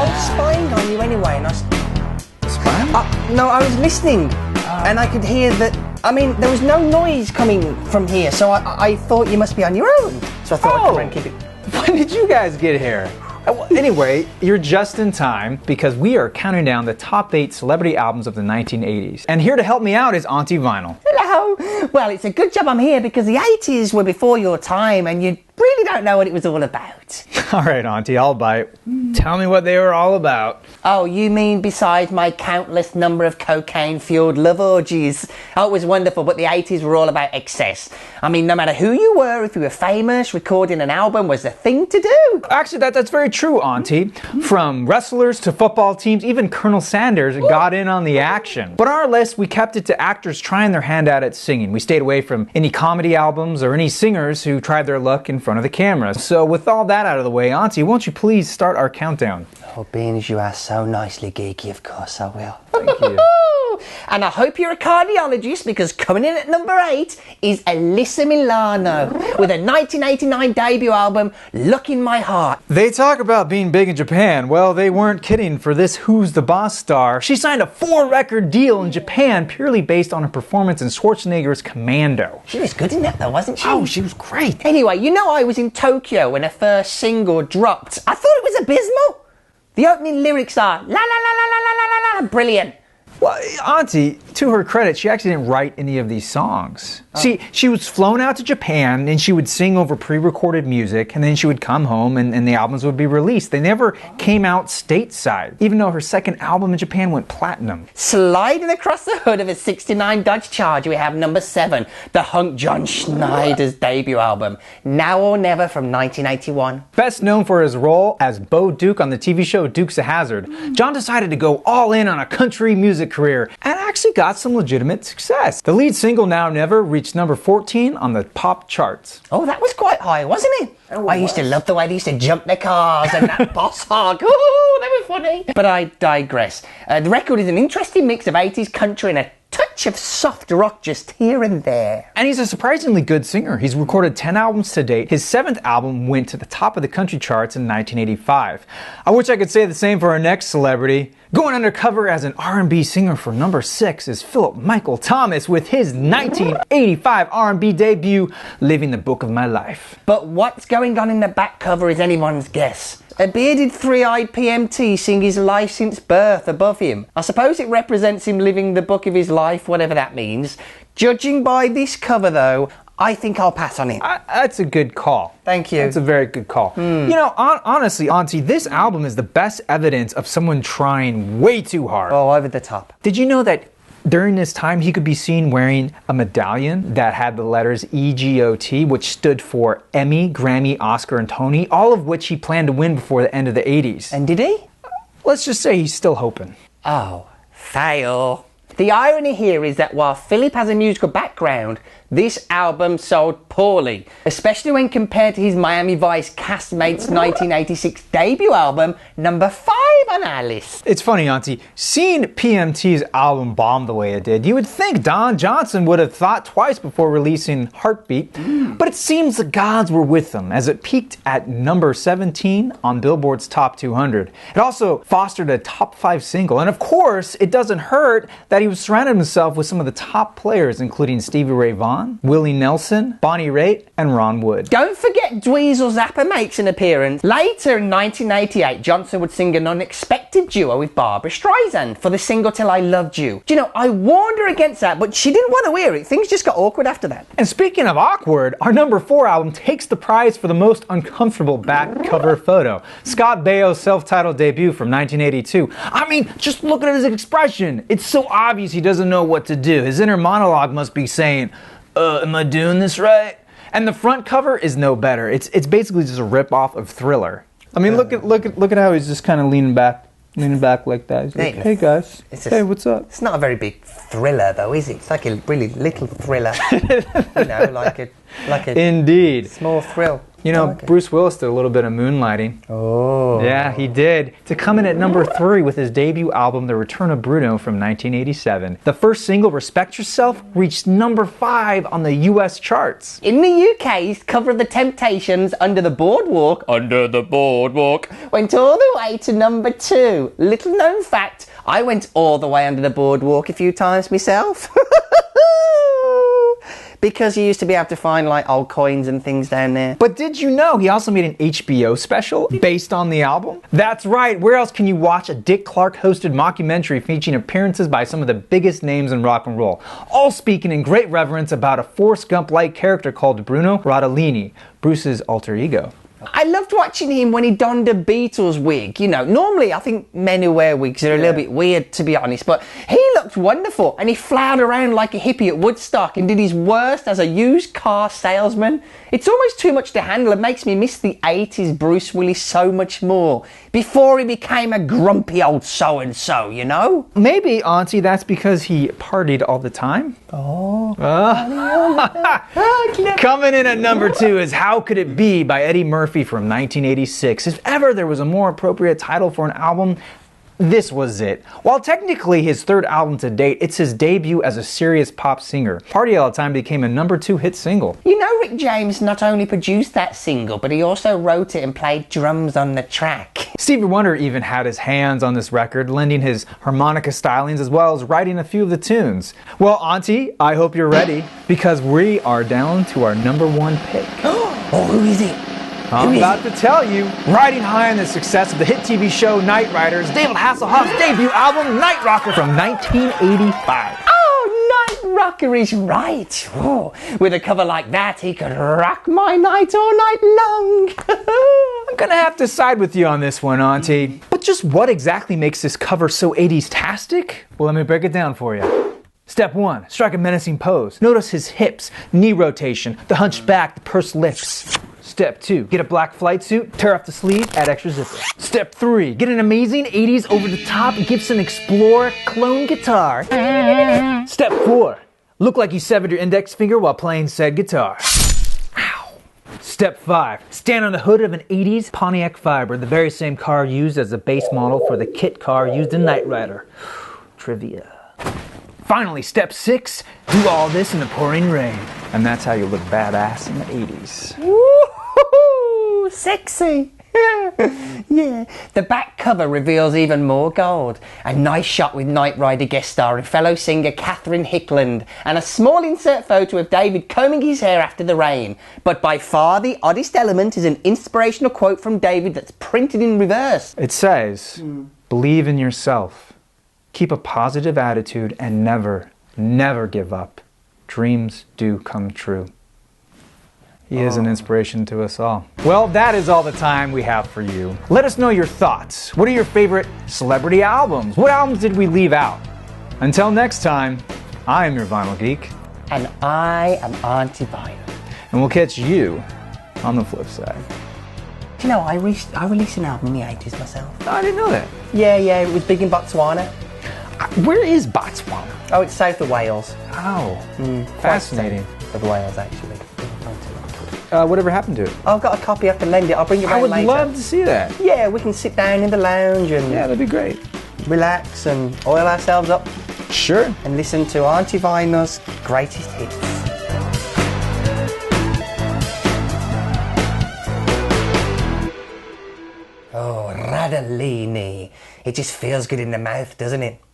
I was spying on you anyway, and Spying? no, I was listening, and I could hear that. I mean, there was no noise coming from here, so I thought you must be on your own. So I thought I'd come and keep it. When did you guys get here? Anyway, you're just in time because we are counting down the top 8 celebrity albums of the 1980s. And here to help me out is Auntie Vinyl. Hello. Well, it's a good job I'm here because the 80s were before your time and you really don't know what it was all about. All right, Auntie, I'll bite. Tell me what they were all about. Oh, you mean besides my countless number of cocaine-fueled love orgies? Oh, it was wonderful, but the 80s were all about excess. I mean, no matter who you were, if you were famous, recording an album was the thing to do. Actually, that's very true, Auntie. From wrestlers to football teams, even Colonel Sanders got in on the action. But on our list, we kept it to actors trying their hand out at singing. We stayed away from any comedy albums or any singers who tried their luck in front of the camera. So with all that out of the way, Auntie, won't you please start our countdown? Oh, being as you are so nicely geeky, of course I will. Thank you. And I hope you're a cardiologist because coming in at number 8 is Alyssa Milano with a 1989 debut album, Look in My Heart. They talk about being big in Japan. Well, they weren't kidding for this Who's the Boss star. She signed a 4-record deal in Japan purely based on her performance in Schwarzenegger's Commando. She was good in that though, wasn't she? Oh, she was great. Anyway, you know I was in Tokyo when her first single dropped. I thought it was abysmal. The opening lyrics are la la la la la la la la, brilliant. Well, Auntie, to her credit, she actually didn't write any of these songs. See, she was flown out to Japan and she would sing over pre-recorded music and then she would come home and the albums would be released. They never came out stateside, even though her second album in Japan went platinum. Sliding across the hood of a 69 Dodge Charger, we have number 7, the hunk John Schneider's debut album, Now or Never from 1981. Best known for his role as Bo Duke on the TV show Dukes of Hazzard, John decided to go all in on a country music career and actually got some legitimate success. The lead single, Now or Never, reached number 14 on the pop charts. Oh, that was quite high, wasn't it? Oh, I used to love the way they used to jump their cars and that boss hog. Ooh, that was funny. But I digress. The record is an interesting mix of 80s country and a touch of soft rock just here and there. And he's a surprisingly good singer. He's recorded 10 albums to date. His 7th album went to the top of the country charts in 1985. I wish I could say the same for our next celebrity. Going undercover as an R&B singer for number 6 is Philip Michael Thomas with his 1985 R&B debut, Living the Book of My Life. But what's going on in the back cover is anyone's guess. A bearded, three-eyed PMT sing his life since birth above him. I suppose it represents him living the book of his life, whatever that means. Judging by this cover though, I think I'll pass on it. That's a good call. Thank you. That's a very good call. You know, honestly, Auntie, this album is the best evidence of someone trying way too hard. Oh, over the top. Did you know that during this time he could be seen wearing a medallion that had the letters EGOT, which stood for Emmy, Grammy, Oscar, and Tony, all of which he planned to win before the end of the 80s. And did he? Let's just say he's still hoping. Oh, fail. The irony here is that while Philip has a musical background, this album sold poorly, especially when compared to his Miami Vice castmates' 1986 debut album, number 5 on our list. It's funny, Auntie, seeing PMT's album bomb the way it did, you would think Don Johnson would have thought twice before releasing Heartbeat, but it seems the gods were with them as it peaked at number 17 on Billboard's Top 200. It also fostered a top 5 single, and of course, it doesn't hurt that he was surrounded himself with some of the top players, including Stevie Ray Vaughan, Willie Nelson, Bonnie Raitt, and Ron Wood. Don't forget Dweezil Zappa makes an appearance. Later in 1988, Johnson would sing an unexpected duo with Barbra Streisand for the single Till I Loved You. Do you know, I warned her against that, but she didn't want to hear it. Things just got awkward after that. And speaking of awkward, our number 4 album takes the prize for the most uncomfortable back cover photo. Scott Baio's self-titled debut from 1982. I mean, just look at his expression. It's so obvious he doesn't know what to do. His inner monologue must be saying, am I doing this right? And the front cover is no better. It's basically just a rip-off of Thriller. I mean, look at how he's just kind of leaning back like that. He's like, hey guys, hey, what's up? It's not a very big thriller though, is it? It's like a really little thriller. You know, like a Indeed. small thrill. You know, Bruce Willis did a little bit of moonlighting. Oh. Yeah, he did. To come in at number 3 with his debut album, The Return of Bruno from 1987. The first single, Respect Yourself, reached number 5 on the US charts. In the UK, his cover of The Temptations, Under the Boardwalk, went all the way to number 2. Little known fact, I went all the way under the boardwalk a few times myself. Because you used to be able to find like old coins and things down there. But did you know he also made an HBO special based on the album? That's right, where else can you watch a Dick Clark hosted mockumentary featuring appearances by some of the biggest names in rock and roll, all speaking in great reverence about a Forrest Gump-like character called Bruno Rodolini, Bruce's alter ego. I loved watching him when he donned a Beatles wig. You know, normally I think men who wear wigs are a little bit weird, to be honest, but he looked wonderful and he flowered around like a hippie at Woodstock and did his worst as a used car salesman. It's almost too much to handle. It makes me miss the 80s Bruce Willis so much more, before he became a grumpy old so-and-so, you know? Maybe, Auntie, that's because he partied all the time? Oh. Coming in at number 2 is How Could It Be by Eddie Murphy from 1986. If ever there was a more appropriate title for an album, this was it. While technically his 3rd album to date, it's his debut as a serious pop singer. Party All the Time became a number 2 hit single. You know, Rick James not only produced that single, but he also wrote it and played drums on the track. Stevie Wonder even had his hands on this record, lending his harmonica stylings as well as writing a few of the tunes. Well, Auntie, I hope you're ready, because we are down to our number 1 pick. Oh, who is it? I'm about to tell you. Riding high on the success of the hit TV show Knight Riders, David Hasselhoff's debut album, Night Rocker from 1985. Oh, Night Rocker is right. Oh, with a cover like that, he could rock my night all night long. I'm gonna have to side with you on this one, Auntie. But just what exactly makes this cover so 80s-tastic? Well, let me break it down for you. Step 1, strike a menacing pose. Notice his hips, knee rotation, the hunched back, the pursed lips. Step 2, get a black flight suit, tear off the sleeve, add extra zipper. Step 3, get an amazing 80s over-the-top Gibson Explorer clone guitar. Step 4, look like you severed your index finger while playing said guitar. Ow. Step 5, stand on the hood of an 80s Pontiac Fiber, the very same car used as a base model for the kit car used in Knight Rider. Trivia. Finally, step 6, do all this in the pouring rain. And that's how you look badass in the 80s. Woo-hoo-hoo, sexy. Yeah, the back cover reveals even more gold. A nice shot with Knight Rider guest starring fellow singer Catherine Hickland, and a small insert photo of David combing his hair after the rain. But by far the oddest element is an inspirational quote from David that's printed in reverse. It says, believe in yourself. Keep a positive attitude and never, never give up. Dreams do come true. He is an inspiration to us all. Well, that is all the time we have for you. Let us know your thoughts. What are your favorite celebrity albums? What albums did we leave out? Until next time, I am your Vinyl Geek. And I am Auntie Baio. And we'll catch you on the flip side. Do you know, I released an album in the 80s myself. Oh, I didn't know that. Yeah, it was big in Botswana. Where is Botswana? Oh, it's south of Wales. Oh, fascinating. South of Wales, actually. Whatever happened to it? I've got a copy, I can lend it. I'll bring it I round later. would love to see that. Yeah, we can sit down in the lounge and Yeah, that'd be great. relax and oil ourselves up Sure. and listen to Auntie Vinyl's greatest hits. Oh, Radolini. It just feels good in the mouth, doesn't it?